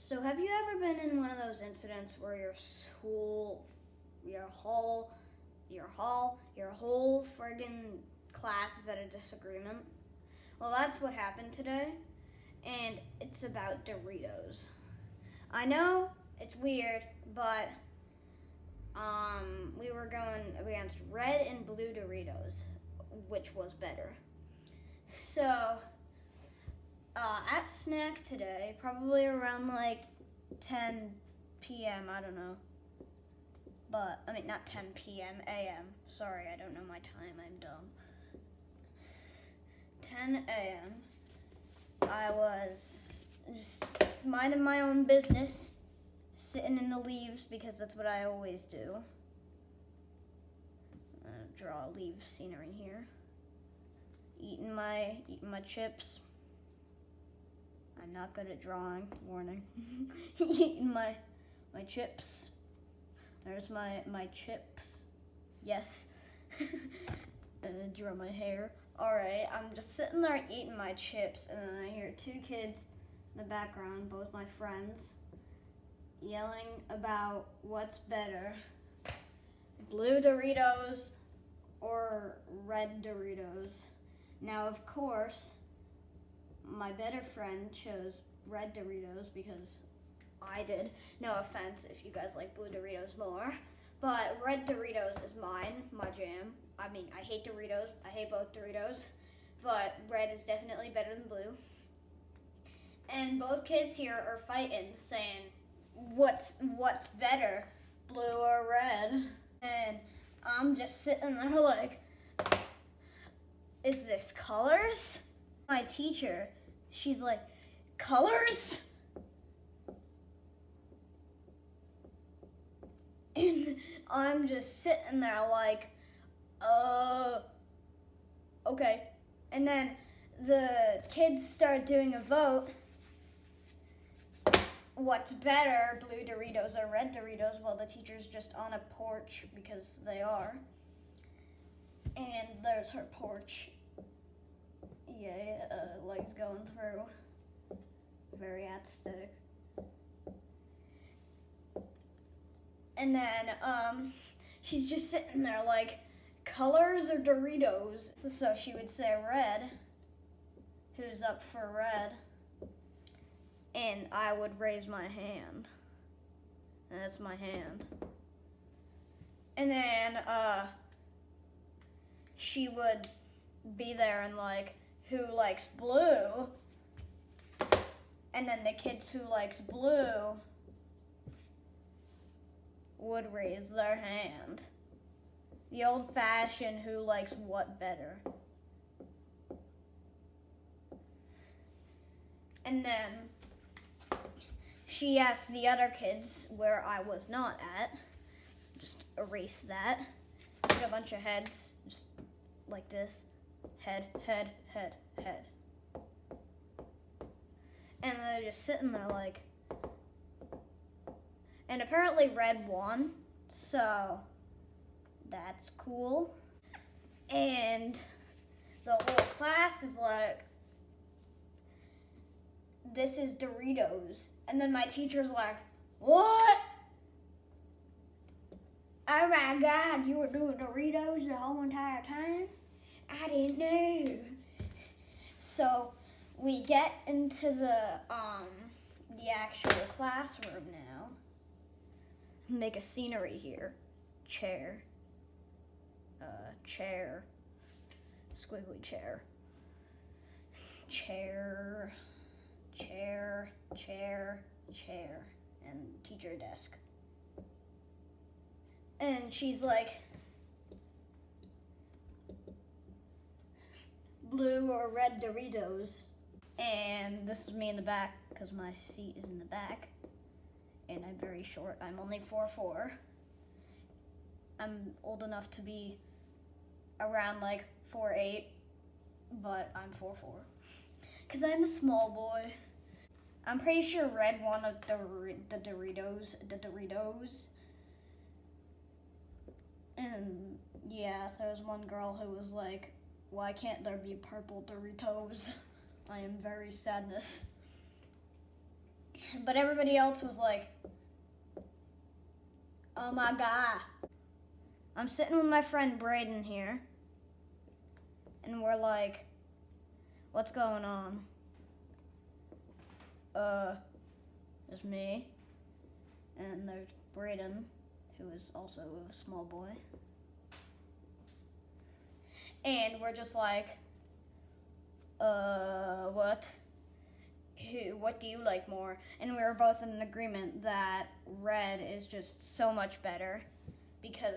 So have you ever been in one of those incidents where your school, your whole friggin' class is at a disagreement? Well, that's what happened today, and it's about Doritos. I know it's weird, but we were going against red and blue Doritos, which was better. So at snack today, probably around like 10 p.m., I don't know. But, I mean, not 10 p.m., a.m. Sorry, I don't know my time, I'm dumb. 10 a.m., I was just minding my own business, sitting in the leaves because that's what I always do. Draw leaf scenery here. Eating my chips. I'm not good at drawing, warning. Eating my chips. There's my chips. Yes. Draw my hair. Alright, I'm just sitting there eating my chips, and then I hear two kids in the background, both my friends, yelling about what's better, blue Doritos or red Doritos. Now, of course, my better friend chose red Doritos because I did. No offense if you guys like blue Doritos more. But red Doritos is mine, my jam. I mean, I hate Doritos. I hate both Doritos. But red is definitely better than blue. And both kids here are fighting, saying, what's better, blue or red? And I'm just sitting there like, is this colors? My teacher, she's like, colors? And I'm just sitting there like, okay. And then the kids start doing a vote. What's better, blue Doritos or red Doritos? Well, the teacher's just on a porch because they are. And there's her porch. Yeah, legs going through. Very aesthetic. And then, she's just sitting there like, colors or Doritos? So she would say red. Who's up for red? And I would raise my hand. And that's my hand. And then, she would be there and like, who likes blue? And then the kids who liked blue would raise their hand. The old-fashioned who likes what better. And then she asked the other kids where I was not at. Just erase that. Put a bunch of heads, just like this. Head, head, head, head. And they're just sitting there like, and apparently red won, so that's cool. And the whole class is like, this is Doritos. And then my teacher's like, what? Oh my God, you were doing Doritos the whole entire time? I didn't know. So we get into the actual classroom now. Make a scenery here. Chair. Chair. Squiggly chair. Chair. Chair. Chair. Chair. And teacher desk. And she's like, blue or red Doritos. And this is me in the back because my seat is in the back. And I'm very short. I'm only 4'4". I'm old enough to be around like 4'8", but I'm 4'4". Because I'm a small boy. I'm pretty sure red won the Doritos. And yeah, there was one girl who was like, why can't there be purple Doritos? I am very sadness. But everybody else was like, oh my God. I'm sitting with my friend Braden here, and we're like, what's going on? There's me, and there's Braden, who is also a small boy. And we're just like, what? What do you like more? And we were both in agreement that red is just so much better because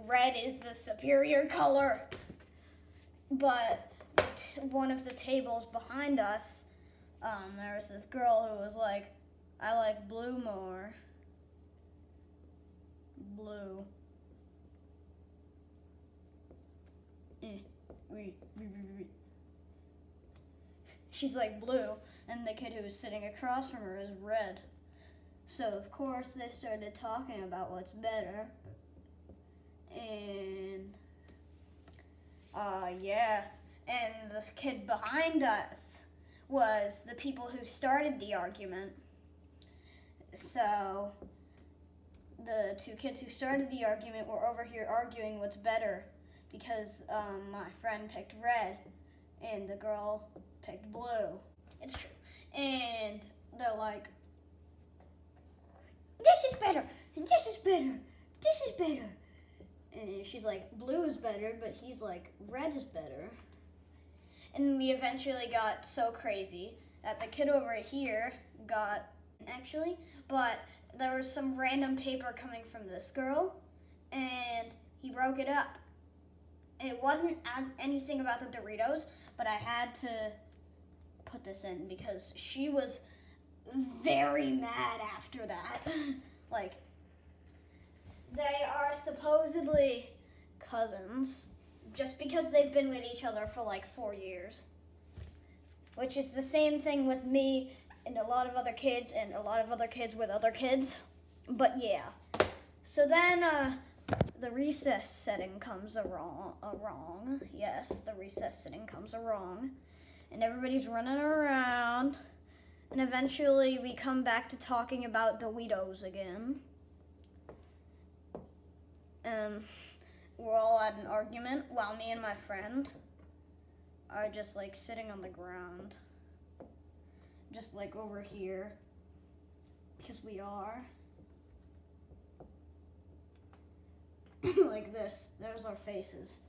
red is the superior color. But one of the tables behind us, there was this girl who was like, I like blue more. Blue. She's like blue, and the kid who was sitting across from her is red. So of course they started talking about what's better. And yeah, and the kid behind us was the people who started the argument. So the two kids who started the argument were over here arguing what's better because my friend picked red and the girl picked blue. It's true. And they're like, this is better, and this is better, this is better. And she's like, blue is better, but he's like, red is better. And we eventually got so crazy that the kid over here got, but there was some random paper coming from this girl, and he broke it up. It wasn't anything about the Doritos, but I had to put this in because she was very mad after that. Like, they are supposedly cousins just because they've been with each other for like 4 years, which is the same thing with me and a lot of other kids and a lot of other kids with other kids. But yeah, so then the recess setting comes wrong. Yes, the recess setting comes wrong, and everybody's running around, and eventually we come back to talking about Doritos again. We're all at an argument while me and my friend are just like sitting on the ground, just like over here, because we are. Like this. There's our faces.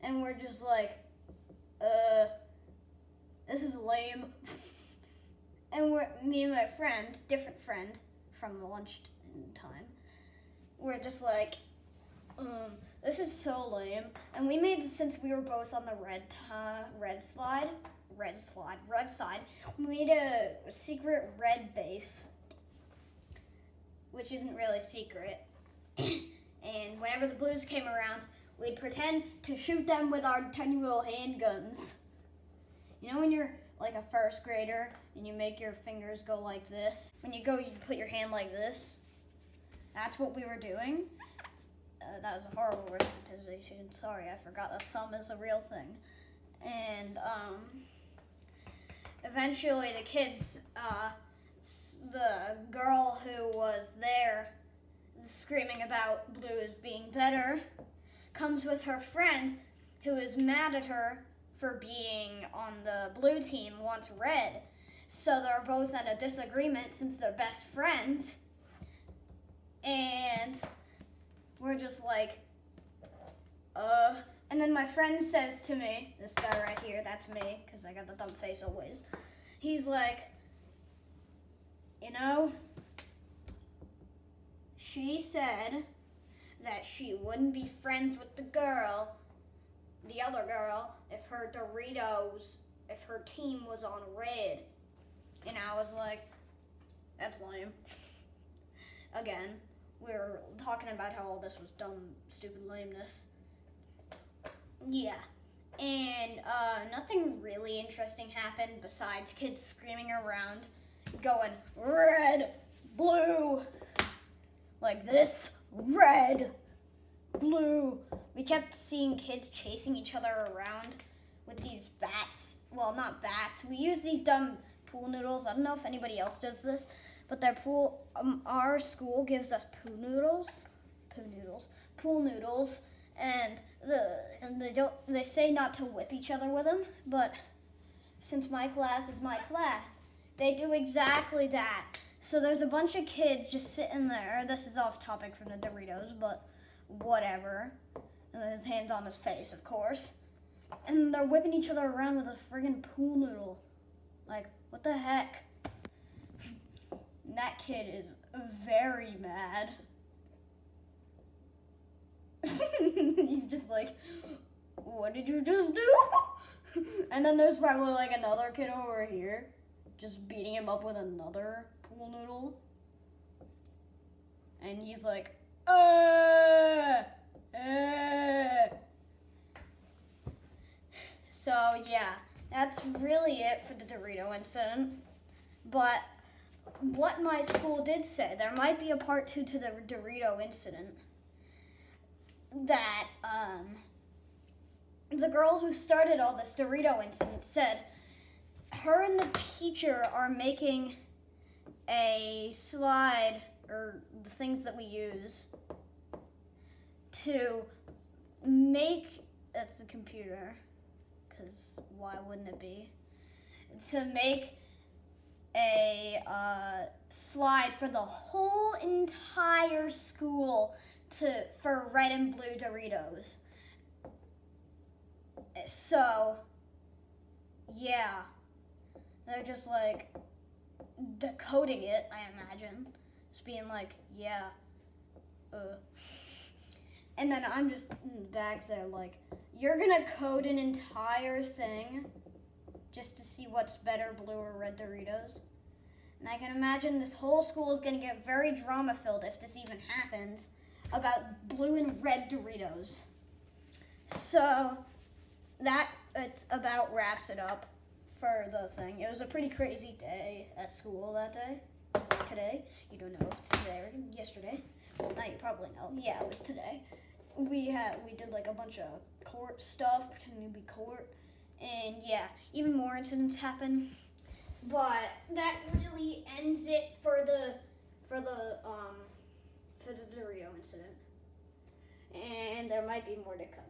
And we're just like, this is lame. And me and my friend, different friend from the lunch time, we're just like, this is so lame. And we made, since we were both on the red side, we made a secret red base, which isn't really secret. And whenever the blues came around, we'd pretend to shoot them with our tiny little handguns. You know when you're like a first grader and you make your fingers go like this? When you put your hand like this. That's what we were doing. That was a horrible representation. Sorry, I forgot the thumb is a real thing. And eventually the kids, the girl who was there screaming about blue as being better, comes with her friend who is mad at her for being on the blue team, wants red. So they're both in a disagreement since they're best friends. And we're just like, and then my friend says to me, this guy right here, that's me, because I got the dumb face always. He's like, you know, she said that she wouldn't be friends with the other girl, if her team was on red. And I was like, that's lame. Again, we were talking about how all this was dumb, stupid lameness. Yeah. And nothing really interesting happened besides kids screaming around, going, red, blue, like this, red, blue. We kept seeing kids chasing each other around with these bats. Well, not bats. We used these dumb pool noodles. I don't know if anybody else does this, but our school gives us pool noodles, and they say not to whip each other with them, but since my class is my class, they do exactly that. So there's a bunch of kids just sitting there. This is off topic from the Doritos, but whatever. And his hand's on his face, of course. And they're whipping each other around with a friggin' pool noodle. Like, what the heck? And that kid is very mad. He's just like, what did you just do? And then there's probably like another kid over here just beating him up with another pool noodle. And he's like, So yeah, that's really it for the Dorito incident. But what my school did say, there might be a part 2 to the Dorito incident. That the girl who started all this Dorito incident said her and the teacher are making a slide, or the things that we use to make, that's the computer, because why wouldn't it be, to make a slide for the whole entire school for red and blue Doritos. So, yeah, they're just like decoding it, I imagine. Just being like, yeah, And then I'm just back there like, you're gonna code an entire thing just to see what's better, blue or red Doritos? And I can imagine this whole school is gonna get very drama-filled if this even happens, about blue and red Doritos. So it's about wraps it up for the thing. It was a pretty crazy day at school that day. Today, you don't know if it's today or yesterday. Well, now you probably know. Yeah, it was today. We did like a bunch of court stuff, pretending to be court, and yeah, even more incidents happen. But that really ends it for the Dorito incident. And there might be more to come.